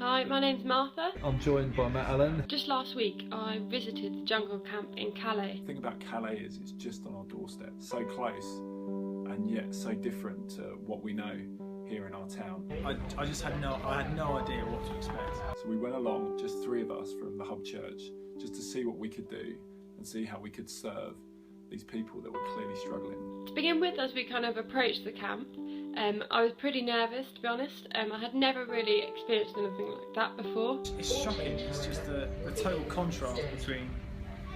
Hi, my name's Martha. I'm joined by Matt Allen. Just last week I visited the jungle camp in Calais. The thing about Calais is it's just on our doorstep, so close and yet so different to what we know here in our town. I had no idea what to expect. So we went along, just three of us from the hub church, just to see what we could do and see how we could serve these people that were clearly struggling. To begin with, as we kind of approached the camp, I was pretty nervous, to be honest. I had never really experienced anything like that before. It's shocking. It's just the total contrast between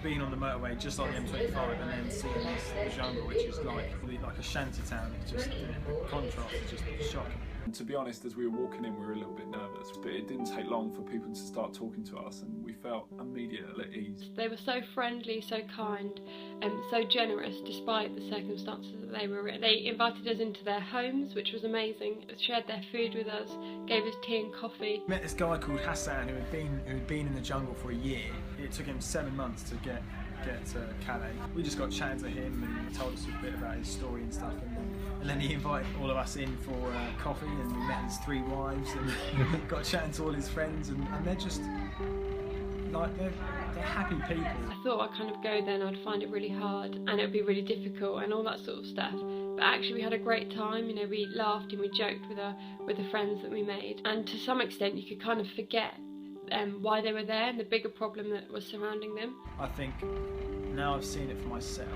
being on the motorway just on the M25 and then seeing this jungle, which is like a shanty town. It's just the contrast is just shocking. And to be honest, as we were walking in, we were a little bit nervous, but it didn't take long for people to start talking to us, and we felt immediately at ease. They were so friendly, so kind, and so generous despite the circumstances that they were in. They invited us into their homes, which was amazing, shared their food with us, gave us tea and coffee. Met this guy called Hassan who had been in the jungle for a year. It took him 7 months to get to Calais. We just got chatting to him and he told us a bit about his story and stuff, and then he invited all of us in for coffee, and we met his 3 wives and got chatting to all his friends, and they're just like they're happy people. I thought I'd kind of go there and I'd find it really hard and it would be really difficult and all that sort of stuff, but actually we had a great time. You know, we laughed and we joked with the friends that we made, and to some extent you could kind of forget why they were there and the bigger problem that was surrounding them. I think now I've seen it for myself,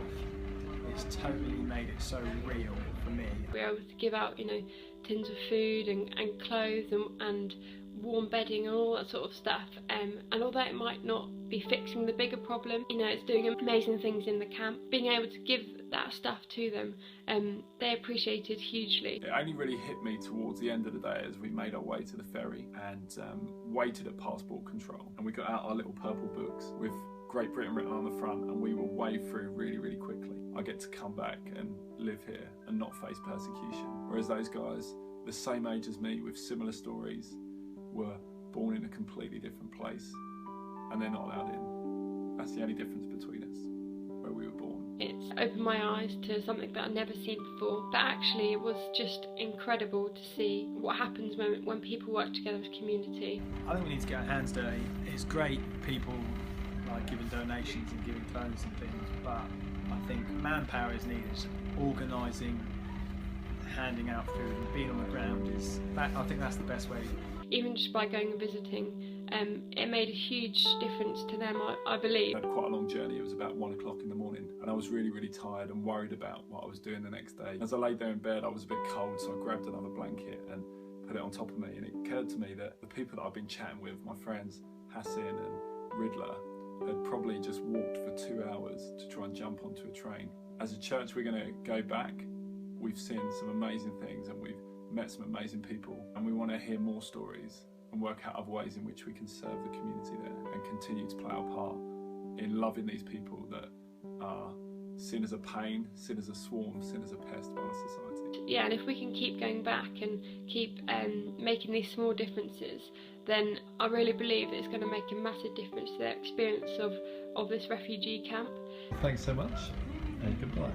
it's totally made it so real for me. We were able to give out, you know, tins of food and clothes and warm bedding and all that sort of stuff, and although it might not be fixing the bigger problem, you know, it's doing amazing things in the camp. Being able to give that stuff to them, they appreciated hugely. It only really hit me towards the end of the day as we made our way to the ferry and waited at passport control, and we got out our little purple books with Great Britain written on the front, and we were waved through really quickly. I get to come back and live here and not face persecution, whereas those guys, the same age as me with similar stories, were born in a completely different place and they're not allowed in. That's the only difference between us, where we were born. It's opened my eyes to something that I'd never seen before, but actually it was just incredible to see what happens when people work together as a community. I think we need to get our hands dirty. It's great people like giving donations and giving clothes and things, but I think manpower is needed. Organising, handing out food and being on the ground I think that's the best way. Even just by going and visiting, it made a huge difference to them, I believe. I had quite a long journey. It was about 1 o'clock in the morning and I was really tired and worried about what I was doing the next day. As I laid there in bed, I was a bit cold, so I grabbed another blanket and put it on top of me, and it occurred to me that the people that I've been chatting with, my friends Hassan and Riddler, had probably just walked for 2 hours to try and jump onto a train. As a church, we're going to go back. We've seen some amazing things and we've met some amazing people, and we want to hear more stories and work out other ways in which we can serve the community there and continue to play our part in loving these people that are seen as a pain, seen as a swarm, seen as a pest by our society. Yeah, and if we can keep going back and keep making these small differences, then I really believe that it's going to make a massive difference to their experience of this refugee camp. Thanks so much, and goodbye.